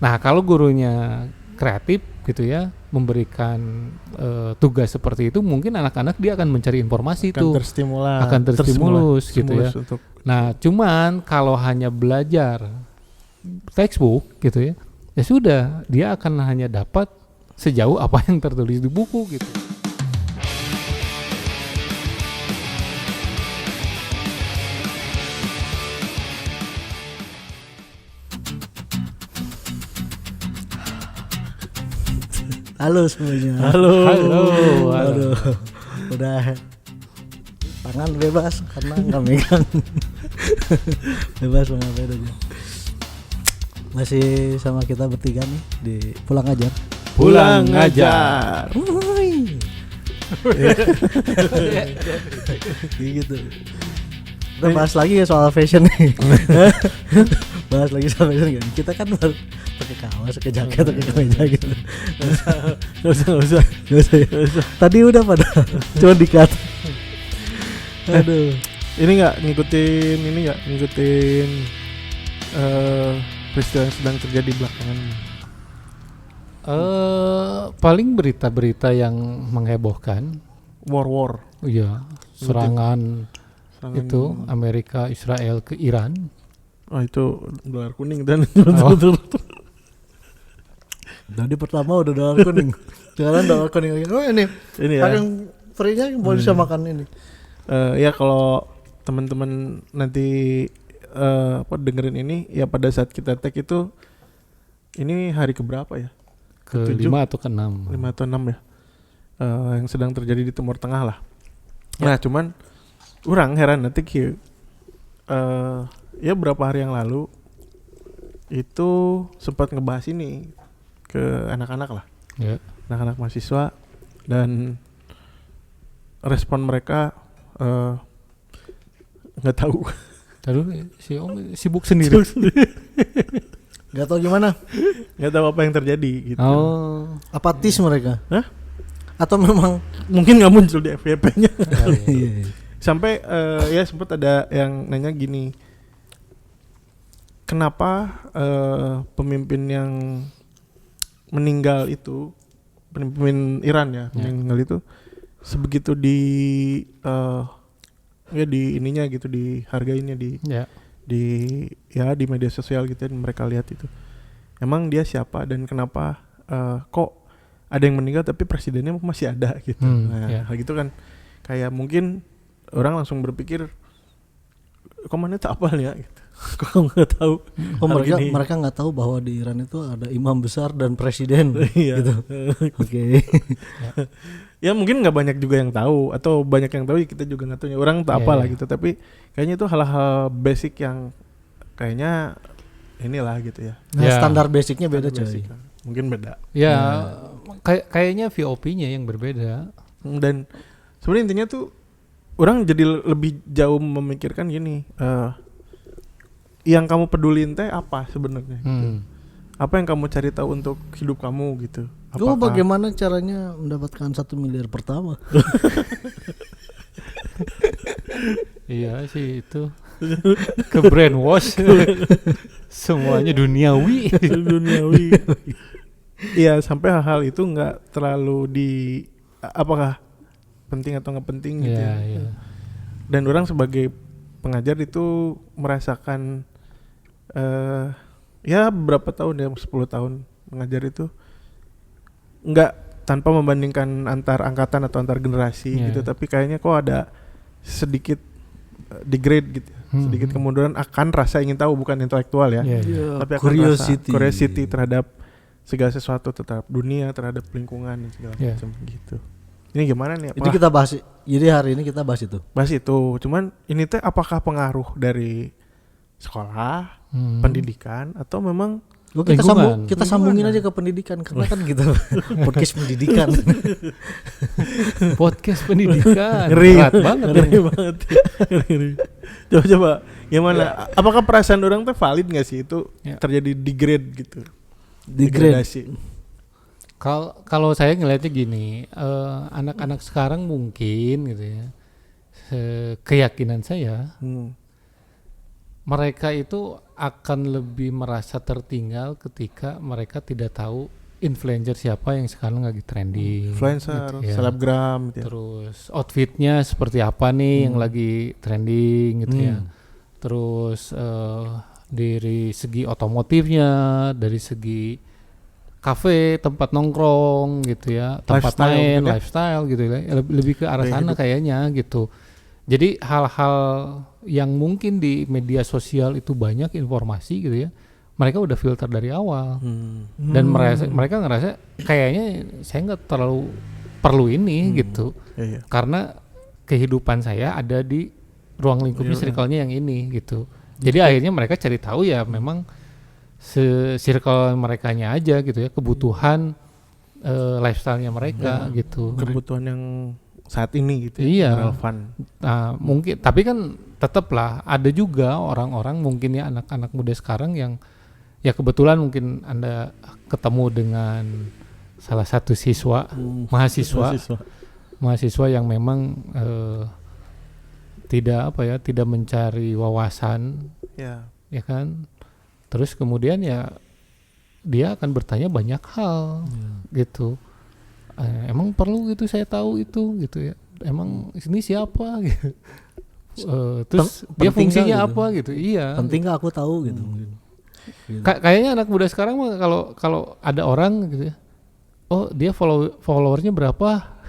Nah, kalau gurunya kreatif gitu ya, memberikan tugas seperti itu, mungkin anak-anak dia akan mencari informasi akan tuh, akan terstimulus gitu ya. untuk Nah, cuman kalau hanya belajar textbook gitu ya, ya sudah, dia akan hanya dapat sejauh apa yang tertulis di buku gitu. Halo semuanya. halo. Aduh, udah tangan bebas karena nggak megang. Bebas mengapain aja. Masih sama kita bertiga nih di Pulang Ajar. Pulang ngajar. Wuih. Gitu. Kita bahas lagi ya soal fashion nih. Bahas lagi soal fashion kan. Kita kan baru pakai kaos, pakai jaket, pakai kemeja gitu. Nggak usah. Tadi udah pada cuma dikat. Aduh. Ini nggak ngikutin peristiwa yang sedang terjadi belakangan. Paling berita-berita yang menghebohkan, War. iya, serangan itu Amerika Israel ke Iran. Oh, itu dolar kuning dan Tadi pertama udah dolar kuning. Sekarang dolar kuning lagi. Oh ini ya. yang free-nya boleh bisa makan ini. Ya kalau teman-teman nanti dengerin ini ya pada saat kita tag itu ini hari keberapa ya? Ke 5 atau ke 6. 5 atau 6 ya. Yang sedang terjadi di Timur Tengah lah. Nah, cuman orang heran nanti ya berapa hari yang lalu itu sempat ngebahas ini ke anak-anak lah. Ya. Anak-anak mahasiswa dan respon mereka nggak tahu. Terus si Om sibuk sendiri. Gak tahu gimana. Nggak tahu apa yang terjadi gitu. Oh. Apatis mereka. Hah? Atau memang Mungkin nggak muncul di FYP-nya. iya. Sampai ya sempat ada yang nanya gini, kenapa pemimpin yang meninggal itu, pemimpin Iran ya, meninggal itu sebegitu ya di ininya gitu, dihargainnya di media sosial gitu, dan mereka lihat itu emang dia siapa dan kenapa kok ada yang meninggal tapi presidennya masih ada gitu. Hal gitu kan kayak mungkin orang langsung berpikir kok mana tak apal ya gitu. Kok nggak tahu. Mereka nggak tahu bahwa di Iran itu ada imam besar dan presiden gitu. Oke. Ya mungkin nggak banyak juga yang tahu, atau banyak yang tahu ya kita juga nggak tahu. Orang tak apa lah gitu, tapi kayaknya itu hal-hal basic yang kayaknya inilah gitu ya. Nah, standar basicnya beda coy. Mungkin beda. Ya, kayaknya VOP-nya yang berbeda. Dan sebenarnya intinya tuh orang jadi lebih jauh memikirkan gini, yang kamu pedulin teh apa sebenarnya? Gitu. Apa yang kamu cari tahu untuk hidup kamu gitu? Bagaimana caranya mendapatkan 1 miliar pertama? Iya sih itu. Ke brainwash. Semuanya duniawi. Iya, sampai hal-hal itu nggak terlalu apakah penting atau nggak penting gitu. Yeah. Dan orang sebagai pengajar itu merasakan ya berapa tahun ya, 10 tahun mengajar itu nggak tanpa membandingkan antar angkatan atau antar generasi gitu, tapi kayaknya kok ada sedikit degrade gitu, sedikit kemunduran akan rasa ingin tahu, bukan intelektual ya, tapi akan curiosity terhadap segala sesuatu, terhadap dunia, terhadap lingkungan dan segala macam gitu. Ini gimana nih? Itu kita bahas. Jadi hari ini kita bahas itu. Cuman ini teh apakah pengaruh dari sekolah, pendidikan, atau memang kita sambungin aja ke pendidikan karena kan gitu. Podcast pendidikan. Podcast pendidikan. Berat banget. Coba gimana? Apakah perasaan orang tuh valid nggak sih itu terjadi degrade gitu? Degradasi. Kalau saya ngelihatnya gini, anak-anak sekarang mungkin gitu ya, keyakinan saya mereka itu akan lebih merasa tertinggal ketika mereka tidak tahu influencer siapa yang sekarang lagi trending, Influencer, gitu ya. selebgram gitu ya. Terus outfitnya seperti apa nih yang lagi trending gitu ya. Terus dari segi otomotifnya, dari segi kafe, tempat nongkrong gitu ya, tempat Lifestyle main, mungkin ya. lifestyle gitu ya. Lebih ke arah Gaya sana hidup. kayaknya gitu. Jadi hal-hal yang mungkin di media sosial itu banyak informasi gitu ya. Mereka udah filter dari awal dan mereka ngerasa kayaknya saya nggak terlalu perlu ini gitu. Iya. Karena kehidupan saya ada di ruang lingkupnya Iya. circle-nya yang ini gitu. Jadi akhirnya mereka cari tahu ya memang circle merekanya aja gitu ya, kebutuhan lifestyle-nya mereka gitu. Kebutuhan yang saat ini gitu Iya. relevan. Nah, mungkin tapi kan tetaplah ada juga orang-orang mungkin ya anak-anak muda sekarang yang ya kebetulan mungkin Anda ketemu dengan salah satu siswa mahasiswa yang memang tidak mencari wawasan Ya. ya kan, terus kemudian ya dia akan bertanya banyak hal gitu. Emang perlu gitu saya tahu itu gitu ya, emang ini siapa gitu. Terus dia penting fungsinya nggak gitu? apa gitu. Iya, Penting nggak aku tahu gitu. kayaknya anak muda sekarang mah kalau ada orang gitu ya, oh dia followernya berapa,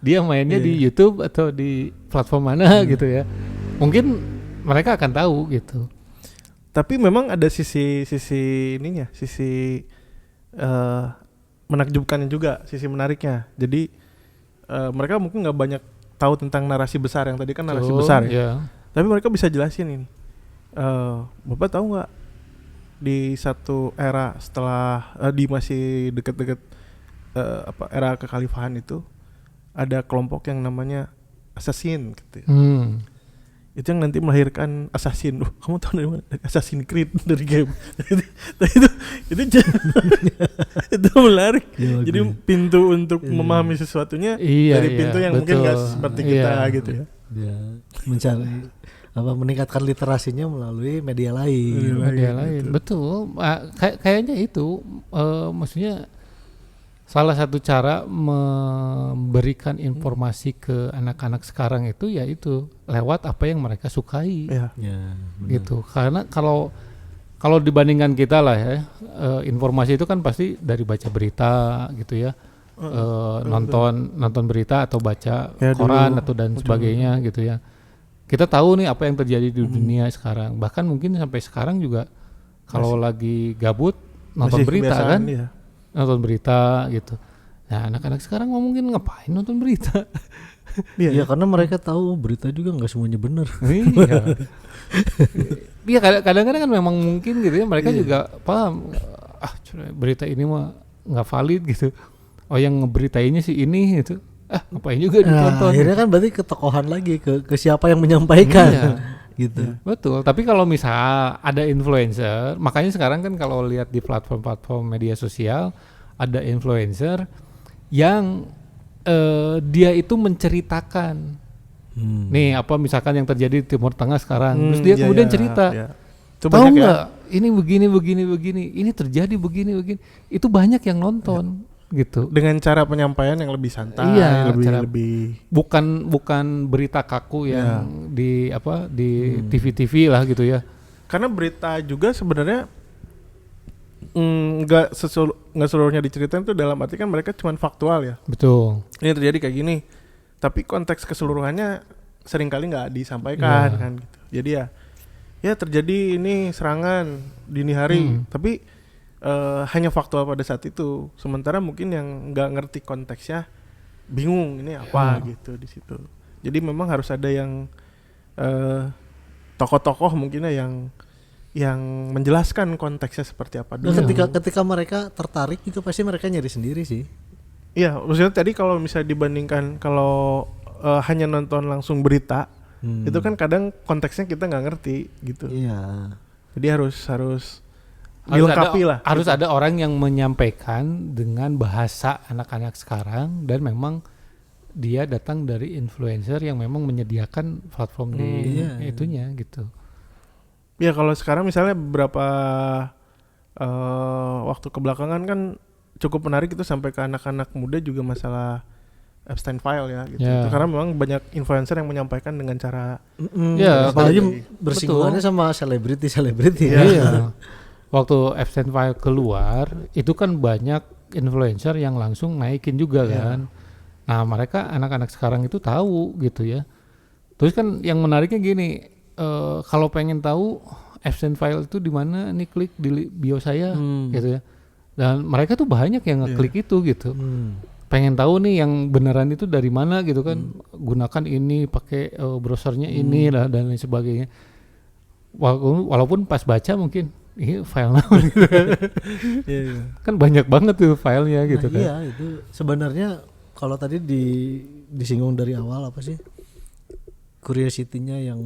dia mainnya di YouTube atau di platform mana gitu ya, mungkin mereka akan tahu gitu. Tapi memang ada sisi ininya, sisi menakjubkannya juga, sisi menariknya. Jadi mereka mungkin nggak banyak tahu tentang narasi besar yang tadi kan narasi Betul, besar ya. ya. Tapi mereka bisa jelasin ini. Bapak tahu nggak di satu era setelah di masih deket-deket era kekhalifahan itu ada kelompok yang namanya assassin gitu ya. Itu yang nanti melahirkan assassin. Kamu tahu dari mana? Dari Assassin's Creed, dari game. itu menarik. Ya, Jadi pintu untuk memahami sesuatunya dari pintu yang mungkin nggak seperti kita gitu ya. Dia mencari meningkatkan literasinya melalui media lain. Media lain, betul. Kayaknya itu maksudnya salah satu cara memberikan informasi ke anak-anak sekarang itu yaitu lewat apa yang mereka sukai, Ya. gitu. Karena kalau dibandingkan kita lah ya, informasi itu kan pasti dari baca berita gitu ya, nonton berita atau baca Ya, koran dulu, atau dan sebagainya gitu ya. Kita tahu nih apa yang terjadi di dunia sekarang. Bahkan mungkin sampai sekarang juga kalau lagi gabut nonton Masih berita kebiasaan, kan, ya. nonton berita gitu. Nah anak-anak sekarang mau mungkin ngapain nonton berita? Iya, karena mereka tahu berita juga nggak semuanya benar. Iya. Iya kadang-kadang kan memang mungkin gitu ya mereka juga paham berita ini mah nggak valid gitu. Oh yang ngeberitainnya sih ini gitu. Ngapain juga ditonton. Akhirnya kan berarti ketokohan lagi ke siapa yang menyampaikan. Iya. Gitu. Betul, tapi kalau misal ada influencer, makanya sekarang kan kalau lihat di platform-platform media sosial ada influencer yang dia itu menceritakan nih apa misalkan yang terjadi di Timur Tengah sekarang, terus dia kemudian cerita, tahu nggak ini begini, ini terjadi begini, itu banyak yang nonton. Gitu. Dengan cara penyampaian yang lebih santai, lebih bukan berita kaku yang di TV lah gitu ya. Karena berita juga sebenarnya nggak seluruhnya diceritain tuh dalam arti kan mereka cuma faktual ya. Betul. Ini terjadi kayak gini, tapi konteks keseluruhannya seringkali nggak disampaikan kan gitu. Jadi ya terjadi ini serangan dini hari, tapi hanya faktual pada saat itu. Sementara mungkin yang nggak ngerti konteksnya bingung ini apa gitu di situ. Jadi memang harus ada yang tokoh-tokoh mungkinnya yang menjelaskan konteksnya seperti apa dulu. Ketika mereka tertarik itu pasti mereka nyari sendiri sih. Iya, maksudnya tadi kalau misalnya dibandingkan kalau hanya nonton langsung berita, itu kan kadang konteksnya kita nggak ngerti gitu. Iya. Jadi harus dilengkapi lah. Harus ada orang yang menyampaikan dengan bahasa anak-anak sekarang dan memang dia datang dari influencer yang memang menyediakan platform di itunya gitu. Ya kalau sekarang misalnya beberapa waktu kebelakangan kan cukup menarik itu sampai ke anak-anak muda juga masalah Epstein file ya gitu. Ya. Itu karena memang banyak influencer yang menyampaikan dengan cara Ya, apalagi bersinggungannya sama selebriti Iya. Waktu Epstein file keluar, itu kan banyak influencer yang langsung naikin juga kan. Nah, mereka anak-anak sekarang itu tahu gitu ya. Terus kan yang menariknya gini, kalau pengen tahu Epstein file itu di mana, nih klik di bio saya gitu ya. Dan mereka tuh banyak yang ngeklik itu gitu. Pengen tahu nih yang beneran itu dari mana gitu kan. Gunakan ini, pakai browsernya ini lah dan lain sebagainya. Walaupun pas baca mungkin ini file naon gitu. Kan banyak banget tuh filenya gitu kan. Iya, itu sebenarnya kalau tadi disinggung dari awal apa sih? Curiosity-nya yang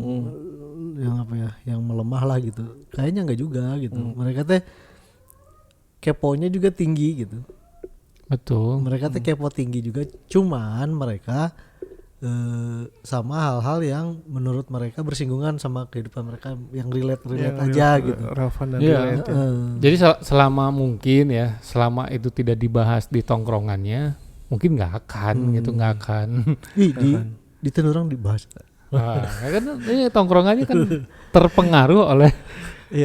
apa ya, yang melemah lah gitu. Kayaknya enggak juga gitu. Mereka teh keponya juga tinggi gitu. Betul. Mereka teh kepo tinggi juga, cuman mereka sama hal-hal yang menurut mereka bersinggungan sama kehidupan mereka, yang relate aja gitu. Relevan dan Iya. relate. Jadi selama mungkin ya, selama itu tidak dibahas di tongkrongannya, mungkin nggak akan gitu, nggak akan. Di orang dibahas. Nah, kan ini tongkrongannya kan terpengaruh oleh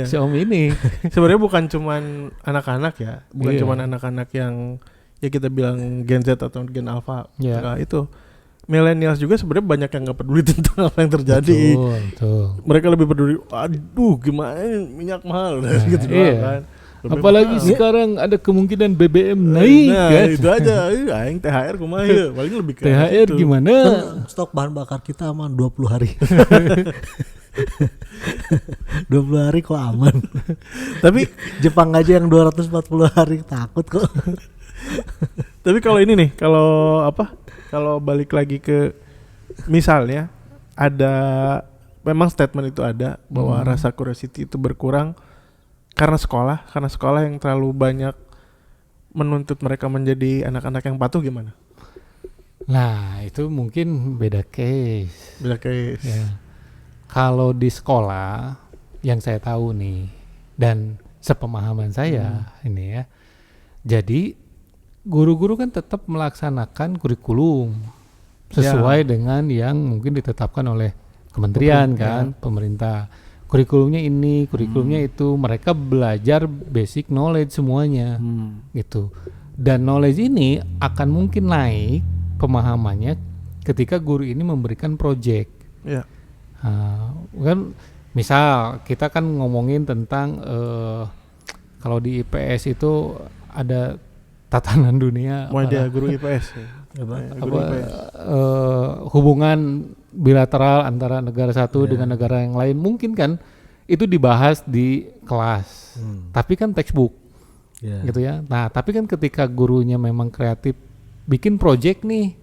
si Om ini. Sebenarnya bukan cuman anak-anak ya, bukan Iya. cuman anak-anak yang ya kita bilang Gen Z atau Gen Alpha. Iya. Nah, itu millennials juga sebenarnya banyak yang nggak peduli tentang apa yang terjadi. Betul. Mereka lebih peduli, aduh gimana minyak mahal gitu iya. kan. Lebih Apalagi mahal. sekarang ada kemungkinan BBM naik Nah, kan. itu aja. Aing THR kumaha ya? Paling lebih ke THR situ. gimana? Stok bahan bakar kita aman 20 hari. 20 hari kok aman. Tapi Jepang aja yang 240 hari takut kok. Tapi kalau ini nih, kalau apa? Kalau balik lagi ke misalnya ada memang statement itu ada bahwa rasa curiosity itu berkurang karena sekolah yang terlalu banyak menuntut mereka menjadi anak-anak yang patuh, gimana? Nah, itu mungkin beda case. Bila kayak Ya. Kalau di sekolah yang saya tahu nih dan sepemahaman saya ini ya. Jadi guru-guru kan tetap melaksanakan kurikulum sesuai dengan yang mungkin ditetapkan oleh kementerian kan, pemerintah. Kurikulumnya ini, kurikulumnya itu, mereka belajar basic knowledge semuanya gitu. Dan knowledge ini akan mungkin naik pemahamannya ketika guru ini memberikan project. ya. Kan misal kita kan ngomongin tentang kalau di IPS itu ada tatanan dunia Mau dia guru IPS ya. Guru IPS. Hubungan bilateral antara negara satu dengan negara yang lain mungkin kan itu dibahas di kelas, tapi kan textbook gitu ya. Nah tapi kan ketika gurunya memang kreatif bikin project nih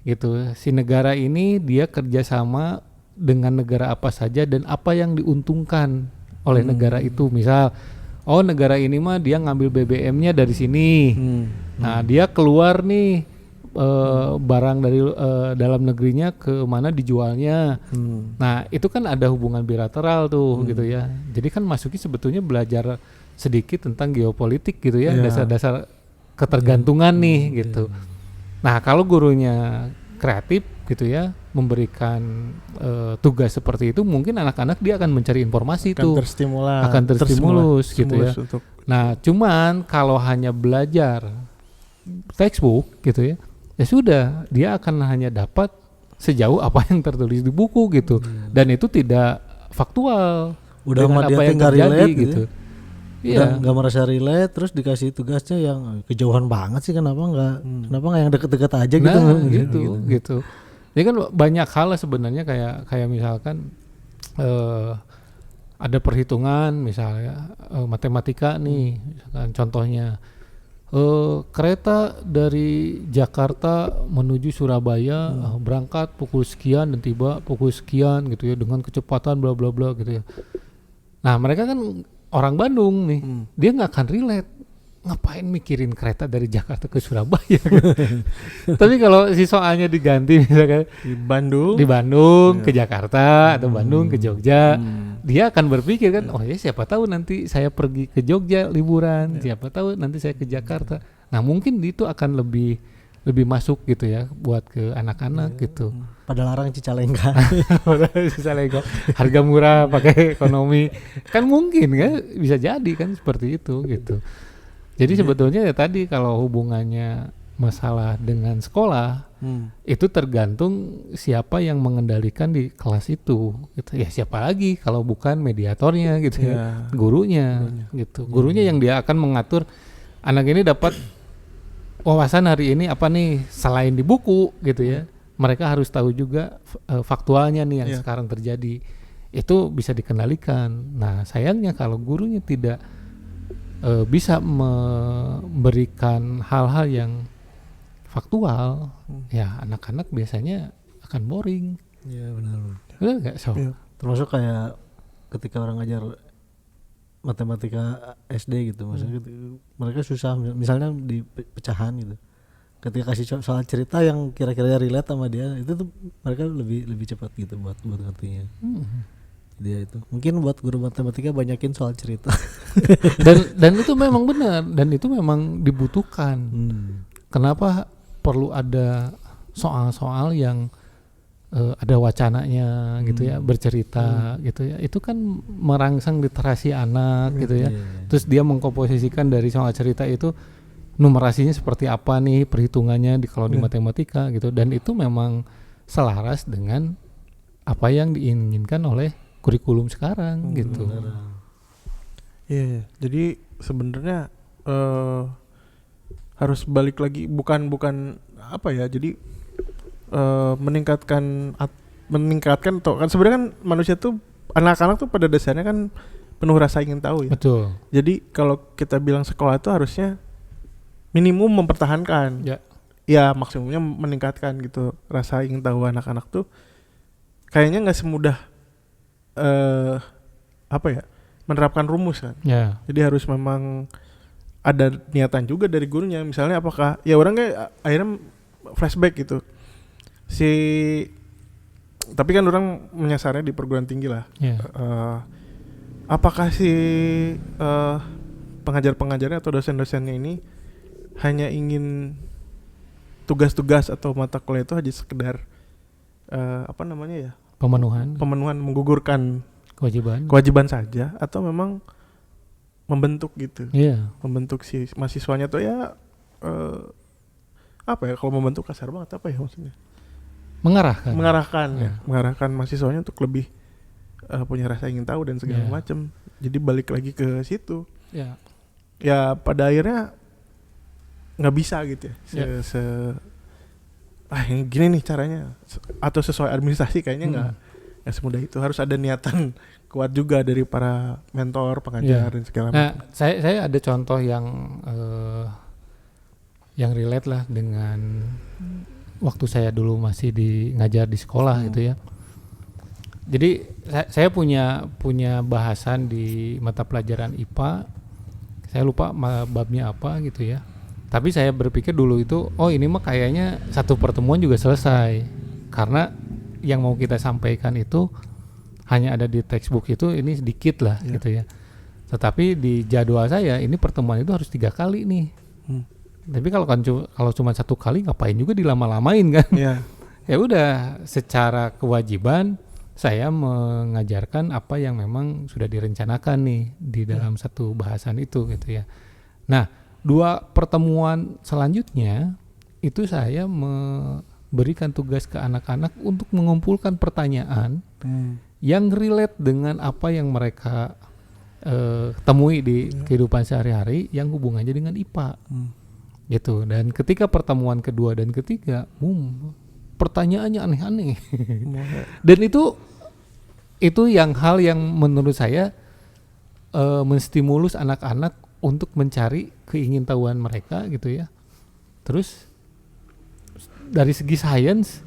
gitu, si negara ini dia kerjasama dengan negara apa saja dan apa yang diuntungkan oleh negara itu. Misal, oh negara ini mah dia ngambil BBM-nya dari sini. Nah dia keluar nih barang dari dalam negerinya ke mana dijualnya. Nah itu kan ada hubungan bilateral tuh gitu ya. Jadi kan Masuki sebetulnya belajar sedikit tentang geopolitik gitu ya, dasar-dasar ketergantungan nih gitu. Nah kalau gurunya kreatif gitu ya, memberikan tugas seperti itu, mungkin anak-anak dia akan mencari informasi akan terstimulus gitu ya. Nah cuman kalau hanya belajar textbook gitu ya, ya sudah dia akan hanya dapat sejauh apa yang tertulis di buku gitu, dan itu tidak faktual Udah dengan mah dia apa yang tinggal terjadi relate gitu. Udah nggak merasa relate, terus dikasih tugasnya yang kejauhan banget sih, kenapa nggak yang deket-deket aja gitu. Nah, gitu. Jadi kan banyak hal sebenarnya, kayak misalkan ada perhitungan misalnya matematika nih, misalkan contohnya kereta dari Jakarta menuju Surabaya berangkat pukul sekian dan tiba pukul sekian gitu ya dengan kecepatan bla bla bla gitu ya. Nah mereka kan orang Bandung nih, dia nggak akan relate ngapain mikirin kereta dari Jakarta ke Surabaya? Tapi kalau si soalnya diganti misalkan Di Bandung ke Jakarta atau Bandung ke Jogja, dia akan berpikir kan, oh ya siapa tahu nanti saya pergi ke Jogja liburan, siapa tahu nanti saya ke Jakarta. Nah mungkin itu akan lebih masuk gitu ya buat ke anak-anak gitu. Pada larang Cicalengka. Misalnya harga murah pakai ekonomi kan mungkin kan bisa jadi kan seperti itu gitu. Jadi sebetulnya ya tadi kalau hubungannya masalah dengan sekolah itu tergantung siapa yang mengendalikan di kelas itu gitu. Ya siapa lagi kalau bukan mediatornya gitu ya, gurunya gitu. Gurunya yang dia akan mengatur anak ini dapat wawasan hari ini apa nih selain di buku gitu ya. Mereka harus tahu juga faktualnya nih yang sekarang terjadi. Itu bisa dikendalikan. Nah, sayangnya kalau gurunya tidak bisa memberikan hal-hal yang faktual, ya anak-anak biasanya akan boring. Iya benar. Benar nggak, So? Iya. Termasuk kayak ketika orang ngajar matematika SD gitu, maksudnya gitu, mereka susah misalnya di pecahan gitu. Ketika kasih soal cerita yang kira-kira relate sama dia, itu tuh mereka lebih cepat gitu buat ngertinya. Dia itu mungkin buat guru matematika banyakin soal cerita. dan itu memang benar dan itu memang dibutuhkan. Kenapa perlu ada soal-soal yang ada wacananya gitu ya, bercerita gitu ya, itu kan merangsang literasi anak gitu ya. Terus dia mengkomposisikan dari soal cerita itu numerasinya seperti apa nih, perhitungannya kalau di matematika gitu, dan itu memang selaras dengan apa yang diinginkan oleh kurikulum sekarang gitu. Iya, jadi sebenarnya harus balik lagi bukan apa ya, jadi meningkatkan atau kan sebenarnya kan manusia tuh anak-anak tuh pada dasarnya kan penuh rasa ingin tahu ya. Betul. Jadi kalau kita bilang sekolah itu harusnya minimum mempertahankan. Ya maksimumnya meningkatkan gitu rasa ingin tahu anak-anak tuh. Kayaknya nggak semudah apa ya, menerapkan rumus kan. Jadi harus memang ada niatan juga dari gurunya. Misalnya apakah ya orang kayak akhirnya flashback gitu. Tapi kan orang menyasarnya di perguruan tinggi lah. Apakah si pengajar-pengajarnya atau dosen-dosennya ini hanya ingin tugas-tugas atau mata kuliah itu hanya sekedar apa namanya ya, pemenuhan menggugurkan kewajiban saja, atau memang membentuk gitu, membentuk si mahasiswanya tuh ya apa ya, kalau membentuk kasar banget apa ya maksudnya, mengarahkan mahasiswanya untuk lebih punya rasa ingin tahu dan segala macam. Jadi balik lagi ke situ. Ya pada akhirnya nggak bisa gitu ya. Yang gini nih caranya, atau sesuai administrasi kayaknya nggak semudah itu. Harus ada niatan kuat juga dari para mentor, pengajar dan segala macam. Saya ada contoh yang relate lah dengan waktu saya dulu masih ngajar di sekolah gitu ya. Jadi saya punya bahasan di mata pelajaran IPA. Saya lupa babnya apa gitu ya. Tapi saya berpikir dulu itu, oh ini mah kayaknya satu pertemuan juga selesai. Karena yang mau kita sampaikan itu hanya ada di textbook itu, ini sedikit lah gitu ya. Tetapi di jadwal saya ini pertemuan itu harus 3 kali nih. Tapi kalau cuma 1 kali ngapain juga dilama-lamain kan? Ya udah, secara kewajiban saya mengajarkan apa yang memang sudah direncanakan nih di dalam satu bahasan itu gitu ya. Nah, 2 pertemuan selanjutnya itu saya memberikan tugas ke anak-anak untuk mengumpulkan pertanyaan yang relate dengan apa yang mereka temui di kehidupan sehari-hari yang hubungannya dengan IPA. Gitu. Dan ketika pertemuan kedua dan ketiga, pertanyaannya aneh-aneh. Dan itu hal yang menurut saya menstimulus anak-anak untuk mencari keingintahuan mereka gitu ya. Terus dari segi sains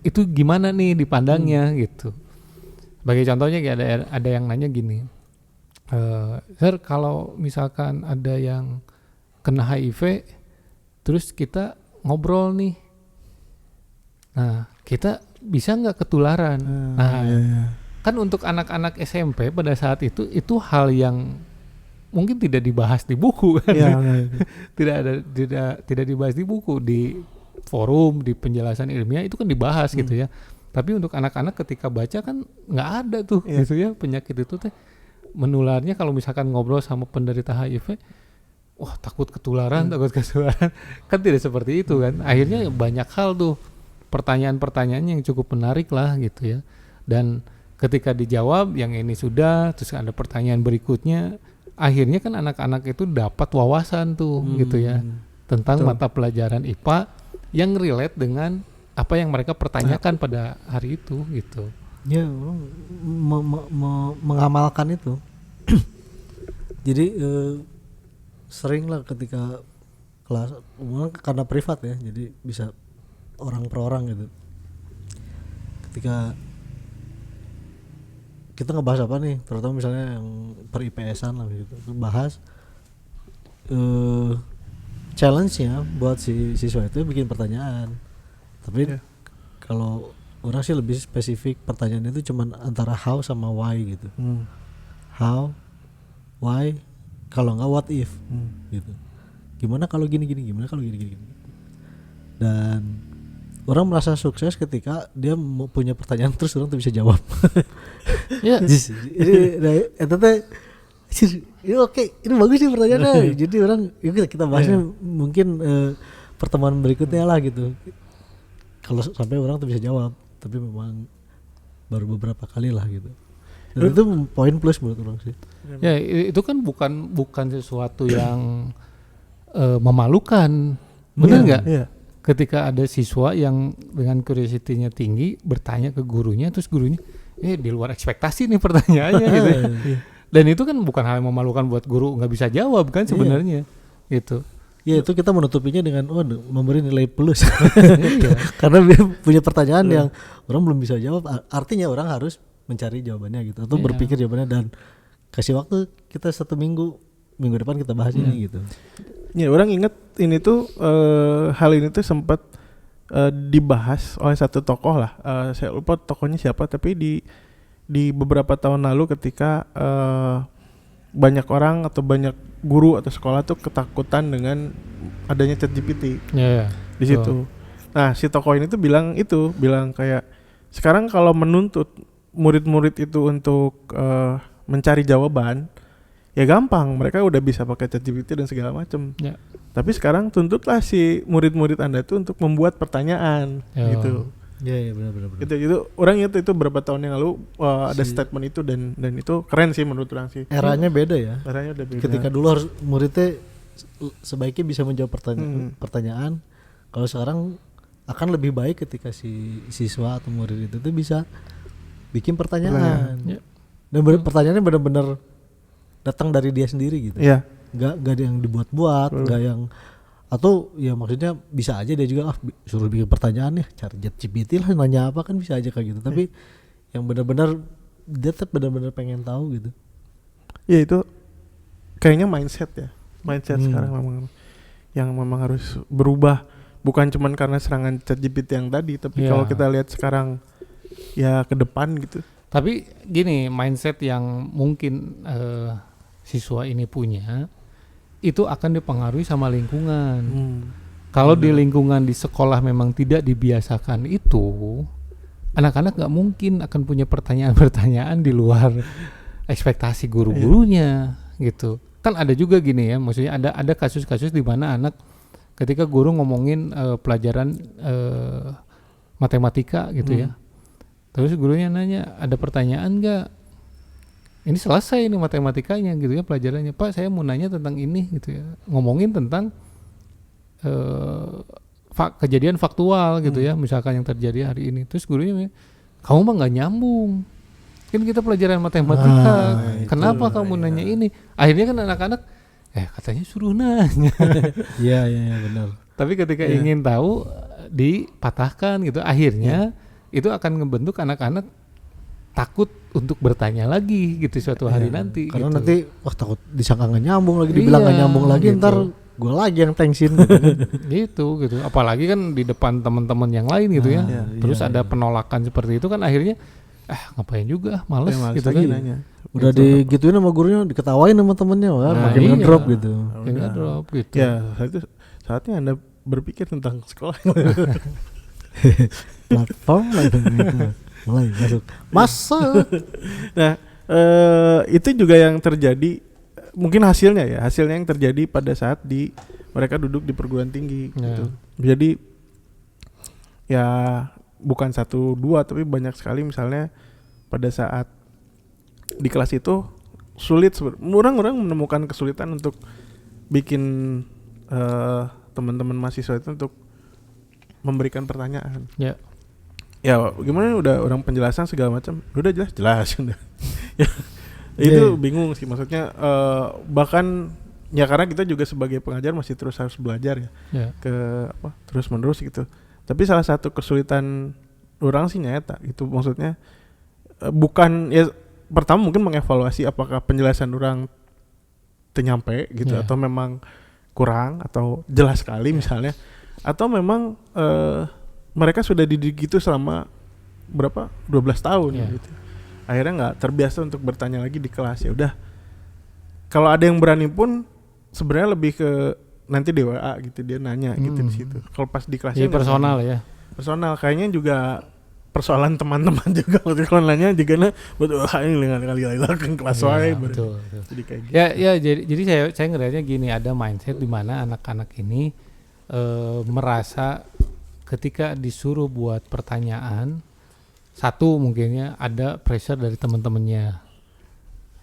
itu gimana nih dipandangnya gitu. Sebagai contohnya ada yang nanya gini, Sir, kalau misalkan ada yang kena HIV, terus kita ngobrol nih. Nah, kita bisa nggak ketularan? Nah, kan untuk anak-anak SMP pada saat itu hal yang mungkin tidak dibahas di buku kan? tidak dibahas di buku, di forum, di penjelasan ilmiah itu kan dibahas gitu ya. Tapi untuk anak-anak ketika baca kan nggak ada tuh gitu ya, penyakit itu teh menularnya kalau misalkan ngobrol sama penderita HIV. Wah, takut ketularan kan tidak seperti itu kan. Akhirnya banyak hal tuh pertanyaan-pertanyaan yang cukup menarik lah gitu ya. Dan ketika dijawab yang ini sudah, terus ada pertanyaan berikutnya, akhirnya kan anak-anak itu dapat wawasan tuh gitu ya tentang mata pelajaran IPA yang relate dengan apa yang mereka pertanyakan pada hari itu gitu. Ya, mengamalkan itu. Jadi sering lah ketika kelas, karena privat ya, jadi bisa orang per orang gitu. Ketika kita ngebahas apa nih, terutama misalnya yang per IPS-an lah gitu, bahas challenge-nya buat si siswa itu bikin pertanyaan. Tapi kalau orang sih lebih spesifik, pertanyaan itu cuman antara how sama why gitu. How, why, kalau nggak what if gitu. Gimana kalau gini, gimana kalau gini. Dan orang merasa sukses ketika dia punya pertanyaan terus orang tuh bisa jawab. Ya. Jadi itu teh ini oke, ini bagus sih pertanyaannya. Jadi orang kita bahasnya mungkin pertemuan berikutnya lah gitu. Kalau sampai orang tuh bisa jawab, tapi memang baru beberapa kali lah gitu. Dan itu poin plus buat orang sih. Ya, itu kan bukan sesuatu yang memalukan. Benar nggak? Ketika ada siswa yang dengan curiosity-nya tinggi bertanya ke gurunya, terus gurunya di luar ekspektasi nih pertanyaannya gitu. Dan itu kan bukan hal yang memalukan buat guru nggak bisa jawab kan sebenarnya gitu. Ya itu kita menutupinya dengan memberi nilai plus. Karena dia punya pertanyaan yang orang belum bisa jawab, artinya orang harus mencari jawabannya gitu, atau berpikir jawabannya dan kasih waktu kita 1 minggu depan kita bahas ini gitu. Ya, orang ingat ini tuh hal ini tuh sempat dibahas oleh satu tokoh lah. Saya lupa tokohnya siapa, tapi di beberapa tahun lalu ketika banyak orang atau banyak guru atau sekolah tuh ketakutan dengan adanya ChatGPT di situ. Nah, si tokoh ini tuh bilang kayak sekarang kalau menuntut murid-murid itu untuk mencari jawaban, ya gampang, mereka udah bisa pakai ChatGPT dan segala macam. Tapi sekarang tuntutlah si murid-murid Anda tuh untuk membuat pertanyaan gitu. Iya benar. Gitu orang itu berapa tahun yang lalu ada statement itu dan itu keren sih menurut orang sih. Eranya beda ya. Eranya udah beda. Ketika dulu harus muridnya sebaiknya bisa menjawab pertanyaan. Kalau sekarang akan lebih baik ketika si siswa atau murid itu tuh bisa bikin pertanyaan. Dan pertanyaannya benar-benar datang dari dia sendiri gitu. Iya. Gak ada yang dibuat-buat, gak yang, atau ya maksudnya bisa aja dia juga suruh bikin pertanyaan ya, cari ChatGPT lah, nanya apa kan bisa aja kayak gitu. Tapi yang benar-benar dia tetap benar-benar pengen tahu gitu. Ya itu kayaknya mindset sekarang memang harus berubah, bukan cuman karena serangan ChatGPT yang tadi, tapi kalau kita lihat sekarang ya ke depan gitu. Tapi gini, mindset yang mungkin siswa ini punya itu akan dipengaruhi sama lingkungan. Kalau di lingkungan di sekolah memang tidak dibiasakan itu, anak-anak nggak mungkin akan punya pertanyaan-pertanyaan di luar ekspektasi guru-gurunya gitu. Kan ada juga gini ya, maksudnya ada kasus-kasus di mana anak ketika guru ngomongin pelajaran matematika gitu ya, terus gurunya nanya, ada pertanyaan nggak? Ini selesai ini matematikanya gitu ya, pelajarannya. Pak, saya mau nanya tentang ini gitu ya, ngomongin tentang kejadian faktual gitu ya, misalkan yang terjadi hari ini. Terus gurunya, kamu mah nggak nyambung, kan kita pelajaran matematika, kenapa kamu nanya ini? Akhirnya kan anak-anak katanya suruh nanya. Iya benar. Tapi ketika ingin tahu dipatahkan gitu, akhirnya itu akan ngebentuk anak-anak takut untuk bertanya lagi gitu suatu hari nanti. Karena gitu. nanti takut disangka nggak nyambung lagi, dibilang nggak nyambung lagi, gitu. Ntar gue lagi yang tensin gitu. gitu apalagi kan di depan teman-teman yang lain gitu ya. Terus ada iya. penolakan seperti itu kan akhirnya ngapain juga males Ya, males gitu lagi kan. nanya. Udah digituin sama gurunya, diketawain sama temennya, wah Nah, makin iya. ngedrop gitu. Ya, drop gitu. Ya, itu saatnya Anda berpikir tentang sekolah. Platform lagi gitu. Mulai masuk. Nah, itu juga yang terjadi, mungkin hasilnya yang terjadi pada saat mereka duduk di perguruan tinggi Ya. gitu. Jadi ya bukan 1, 2 tapi banyak sekali, misalnya pada saat di kelas itu sulit, orang menemukan kesulitan untuk bikin teman-teman mahasiswa itu untuk memberikan pertanyaan. Ya. Ya gimana, udah orang penjelasan segala macam, udah jelas udah. Ya, itu bingung sih, maksudnya bahkan ya karena kita juga sebagai pengajar masih terus harus belajar ya. Ke terus menerus gitu. Tapi salah satu kesulitan orang sih nyata itu, maksudnya bukan ya, pertama mungkin mengevaluasi apakah penjelasan orang ternyampe gitu atau memang kurang atau jelas sekali misalnya, atau memang mereka sudah dididik gitu selama berapa 12 tahun gitu. Akhirnya nggak terbiasa untuk bertanya lagi di kelas. Ya udah, kalau ada yang berani pun sebenarnya lebih ke nanti di WA gitu, dia nanya gitu di situ. Kalau pas di kelasnya personal ya. Personal kayaknya juga persoalan teman-teman juga waktu kalau nanya juga betul ini kali kan kelas wae betul. Jadi kayak gitu. Ya jadi saya ngelihatnya gini, ada mindset di mana anak-anak ini merasa ketika disuruh buat pertanyaan, satu mungkinnya ada pressure dari teman-temannya.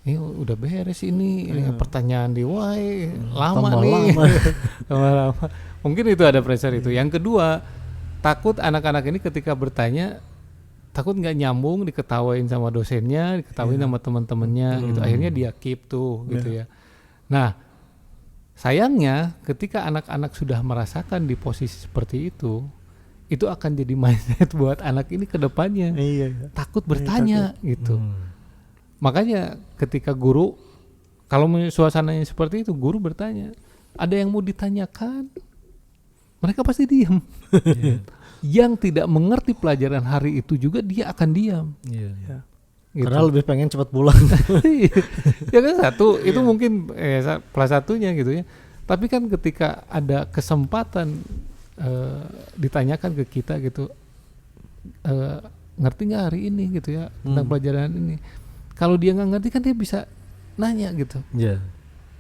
Ini udah beres ini pertanyaan di WA lama nih. Lama. Mungkin itu ada pressure itu. Yang kedua, takut anak-anak ini ketika bertanya takut nggak nyambung, diketawain sama dosennya, diketawain sama teman-temannya gitu. Akhirnya dia keep tuh gitu ya. Nah, sayangnya ketika anak-anak sudah merasakan di posisi seperti itu akan jadi mindset buat anak ini ke depannya. Takut bertanya gitu. Makanya ketika guru, kalau suasananya seperti itu, guru bertanya, ada yang mau ditanyakan, mereka pasti diam. Yang tidak mengerti pelajaran hari itu juga dia akan diam. Gitu. Karena lebih pengen cepat pulang. Ya kan satu, itu mungkin plus satunya gitu ya. Tapi kan ketika ada kesempatan ditanyakan ke kita gitu, ngerti nggak hari ini gitu ya tentang pelajaran ini. Kalau dia nggak ngerti kan dia bisa nanya gitu.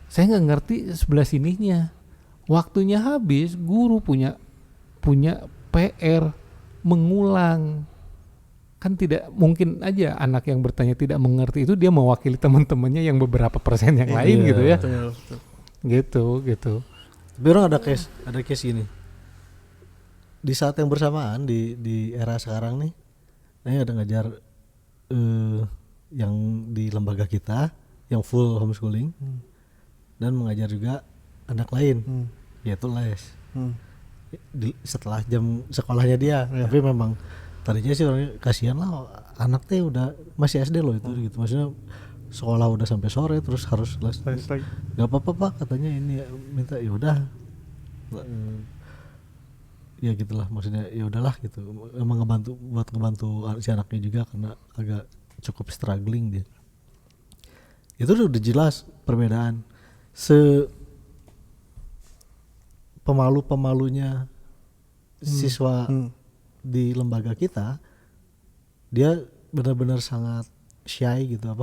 Saya nggak ngerti sebelah sininya. Waktunya habis, guru punya PR mengulang. Kan tidak mungkin aja anak yang bertanya tidak mengerti itu dia mewakili teman-temannya yang beberapa persen yang lain gitu ya. Betul. Gitu. Tapi orang ada case gini. Di saat yang bersamaan di era sekarang nih, saya ada ngajar yang di lembaga kita yang full homeschooling dan mengajar juga anak lain, yaitu les. Setelah jam sekolahnya dia, tapi memang tadinya sih orangnya kasihan lah, anak teh udah masih SD loh itu gitu, maksudnya sekolah udah sampai sore terus harus les. Gak apa-apa Pak katanya, ini minta ya udah. Ya gitulah, maksudnya ya udahlah gitu, emang ngebantu si anaknya juga karena agak cukup struggling dia. Itu udah jelas perbedaan pemalunya siswa di lembaga kita. Dia benar-benar sangat shy gitu,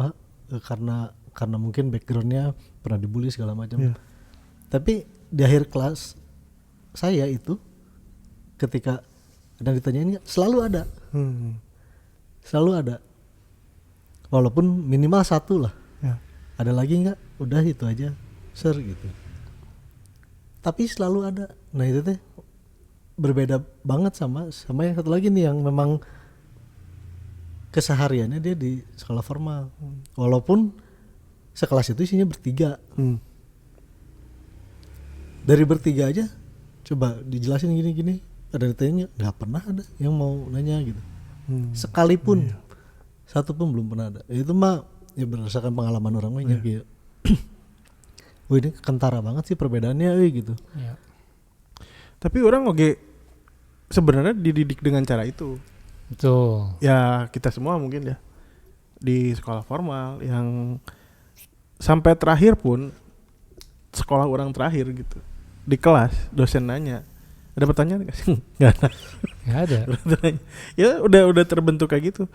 karena mungkin backgroundnya pernah dibully segala macam. Tapi di akhir kelas saya itu ketika ada ditanyain selalu ada, walaupun minimal satu lah. Ada lagi nggak? Udah itu aja, sir gitu. Tapi selalu ada. Nah itu teh berbeda banget sama yang satu lagi nih yang memang kesehariannya dia di sekolah formal, walaupun sekelas itu isinya bertiga. Dari bertiga aja coba dijelasin gini-gini, ada ditanya nggak pernah ada yang mau nanya gitu. Sekalipun satu pun belum pernah ada. Itu mah ya berdasarkan pengalaman orang banyak ya. wah ini kentara banget sih perbedaannya gitu. Ya. Tapi orang oke sebenarnya dididik dengan cara itu. Betul. Ya kita semua mungkin ya di sekolah formal yang sampai terakhir pun sekolah orang terakhir gitu. Di kelas dosen nanya, ada pertanyaan nggak sih? Nggak ada. Nggak ada. Ya udah terbentuk kayak gitu.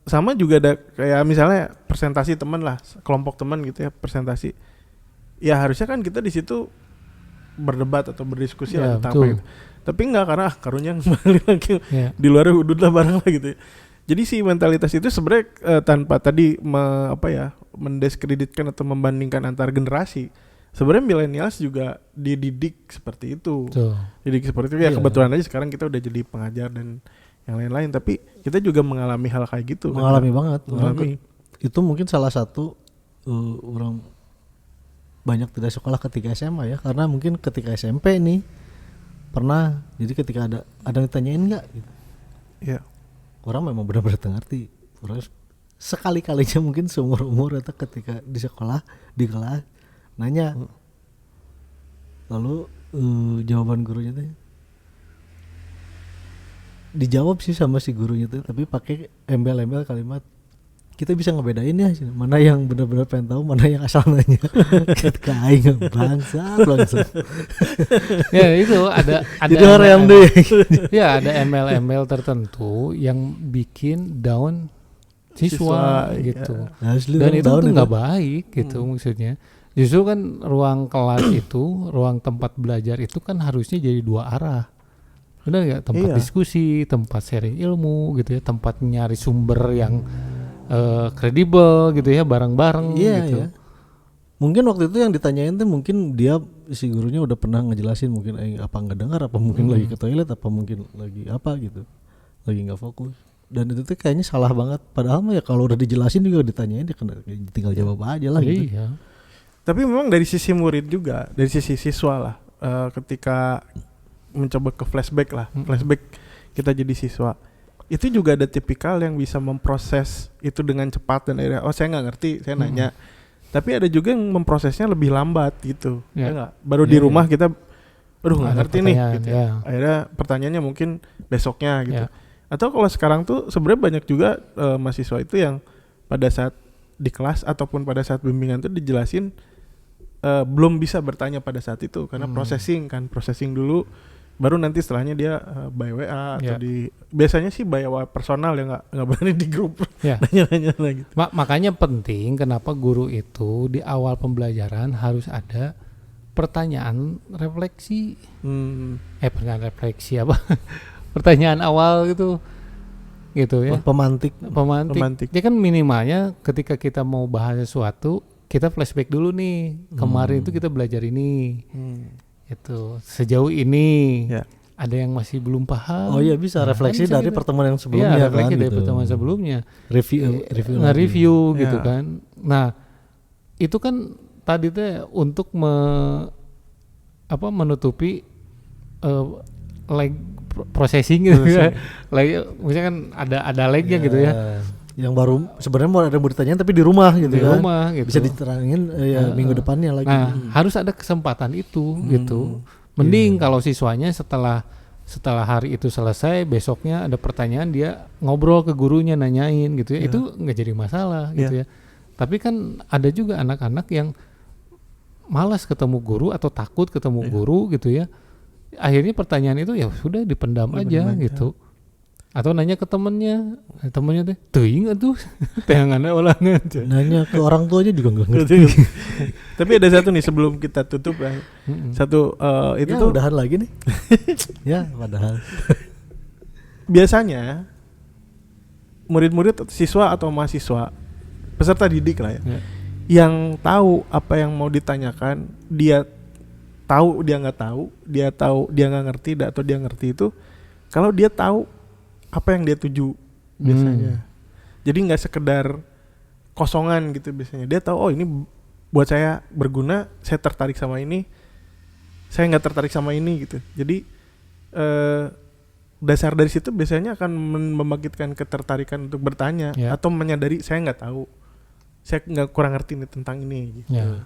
Sama juga ada kayak misalnya presentasi teman lah, kelompok teman gitu ya, presentasi. Ya harusnya kan kita di situ berdebat atau berdiskusi lah tentang apa gitu. Tapi enggak, karena karunya kembali lagi di luar udut lah barang lah gitu ya. Jadi si mentalitas itu sebenarnya tanpa tadi mendiskreditkan atau membandingkan antar generasi. Sebenarnya millennials juga dididik seperti itu. Dididik seperti itu ya, kebetulan aja sekarang kita udah jadi pengajar dan yang lain-lain, tapi kita juga mengalami hal kayak gitu. Mengalami banget. Mengalami. Itu mungkin salah satu orang banyak tidak sekolah ketika SMA ya, karena mungkin ketika SMP nih pernah, jadi ketika ada yang ditanyain nggak gitu. Ya. Orang memang benar-benar ngerti. Orang sekali-kalinya mungkin seumur umur atau ketika di sekolah di kelas nanya, lalu jawaban gurunya tuh dijawab sih sama si gurunya tuh, tapi pakai embel-embel kalimat. Kita bisa ngebedain ya mana yang benar-benar pengen tahu, mana yang asal nanya. Ketika aing bangsa. Ya itu ada ya ada embel-embel tertentu yang bikin down siswa gitu. Ya. Dan itu tuh nggak baik gitu maksudnya. Justru kan ruang kelas itu, ruang tempat belajar itu kan harusnya jadi dua arah. Benar nggak? Tempat diskusi, tempat sharing ilmu gitu ya, tempat nyari sumber yang kredibel gitu ya, bareng-bareng gitu. Iya. Mungkin waktu itu yang ditanyain tuh mungkin dia si gurunya udah pernah ngejelasin, mungkin apa nggak dengar, apa mungkin lagi ke toilet, apa mungkin lagi apa gitu, lagi nggak fokus. Dan itu tuh kayaknya salah banget. Padahal mah ya kalau udah dijelasin juga ditanyain dia tinggal jawab aja lah gitu. Iya. Tapi memang dari sisi murid juga, dari sisi siswa lah, ketika mencoba ke flashback lah, flashback kita jadi siswa. Itu juga ada tipikal yang bisa memproses itu dengan cepat dan akhirnya saya nggak ngerti, saya nanya. Tapi ada juga yang memprosesnya lebih lambat gitu, ya nggak? Baru di rumah kita, aduh nggak ngerti nih, gitu. Akhirnya pertanyaannya mungkin besoknya gitu. Atau kalau sekarang tuh sebenarnya banyak juga mahasiswa itu yang pada saat di kelas ataupun pada saat bimbingan tuh dijelasin belum bisa bertanya pada saat itu karena processing dulu. Baru nanti setelahnya dia by WA atau biasanya sih by WA personal ya, nggak berani di grup nanya-nanya lah gitu. Makanya penting kenapa guru itu di awal pembelajaran harus ada pertanyaan refleksi. Pertanyaan refleksi apa? Pertanyaan awal gitu ya. Pemantik. Dia kan minimalnya ketika kita mau bahas sesuatu kita flashback dulu nih. Kemarin itu kita belajar ini. Itu sejauh ini ada yang masih belum paham. Oh iya, bisa refleksi dari pertemuan yang sebelumnya. Iya, refleksi kan, dari gitu. pertemuan sebelumnya. Review gitu kan. Nah, itu kan tadi teh untuk menutupi lag processing gitu ya. Misalnya kan ada lagnya gitu ya. Yang baru sebenarnya mau ditanyain tapi di rumah gitu di kan. Rumah gitu. Bisa diterangin minggu depannya lagi. Nah, harus ada kesempatan itu gitu. Mending kalau siswanya setelah hari itu selesai, besoknya ada pertanyaan dia ngobrol ke gurunya nanyain gitu ya. Itu nggak jadi masalah gitu ya. Tapi kan ada juga anak-anak yang malas ketemu guru atau takut ketemu guru gitu ya. Akhirnya pertanyaan itu ya sudah dipendam aja gitu. Atau nanya ke temennya teh teuing atuh teanganna ulangan. Nanya ke orang tuanya juga nggak ngerti. Tapi ada satu nih sebelum kita tutup ya. Satu itu ya, tuh udahan lagi nih. Ya padahal biasanya murid-murid siswa atau mahasiswa peserta didik lah ya, yang tahu apa yang mau ditanyakan, dia tahu dia nggak tahu, dia tahu dia nggak ngerti atau dia ngerti itu kalau dia tahu apa yang dia tuju biasanya. Jadi nggak sekedar kosongan gitu biasanya. Dia tahu oh ini buat saya berguna, saya tertarik sama ini, saya nggak tertarik sama ini gitu. Jadi dasar dari situ biasanya akan membangkitkan ketertarikan untuk bertanya atau menyadari saya nggak tahu, saya nggak kurang ngerti nih tentang ini. Gitu.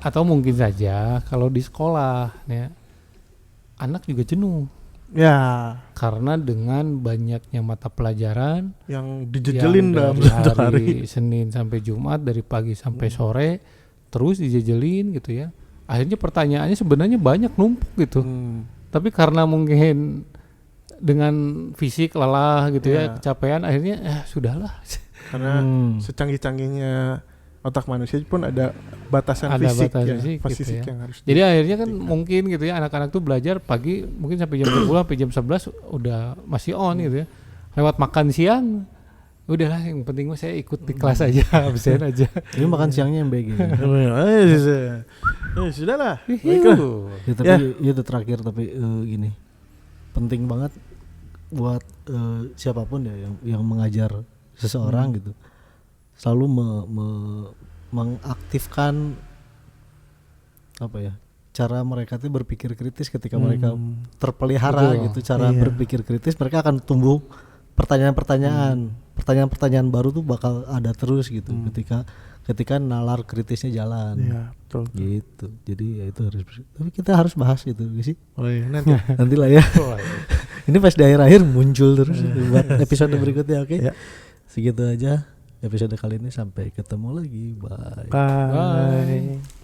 Atau mungkin saja kalau di sekolah ya anak juga jenuh Ya, karena dengan banyaknya mata pelajaran yang dijejelin yang dalam dari satu hari. hari Senin sampai Jumat, dari pagi sampai sore terus dijejelin gitu ya. Akhirnya pertanyaannya sebenarnya banyak numpuk gitu. Tapi karena mungkin dengan fisik lelah gitu ya, kecapean, akhirnya sudahlah. Karena secanggih-canggihnya otak manusia pun ada batasan Ada fisik, batasan ya, fisik gitu ya. yang harus. Jadi akhirnya kan mungkin gitu ya, anak-anak tuh belajar pagi mungkin sampai jam 10 sampai jam 11 udah masih on gitu ya. Lewat makan siang udahlah, yang penting mah saya ikut di kelas aja, absen aja. Ini makan siangnya yang BG. Sudahlah. Ya, tapi itu terakhir tapi gini. Penting banget buat siapapun ya yang mengajar seseorang gitu. Selalu mengaktifkan apa ya, cara mereka tuh berpikir kritis ketika mereka terpelihara gitu, cara berpikir kritis, mereka akan tumbuh pertanyaan-pertanyaan baru tuh bakal ada terus gitu ketika nalar kritisnya jalan. Iya, betul. Gitu. Jadi ya itu harus, tapi kita harus bahas gitu sih. Oh iya, Nantilah ya. Ini pas di akhir-akhir muncul terus buat episode berikutnya, oke? Ya. Segitu aja episode kali ini, sampai ketemu lagi. Bye. Bye.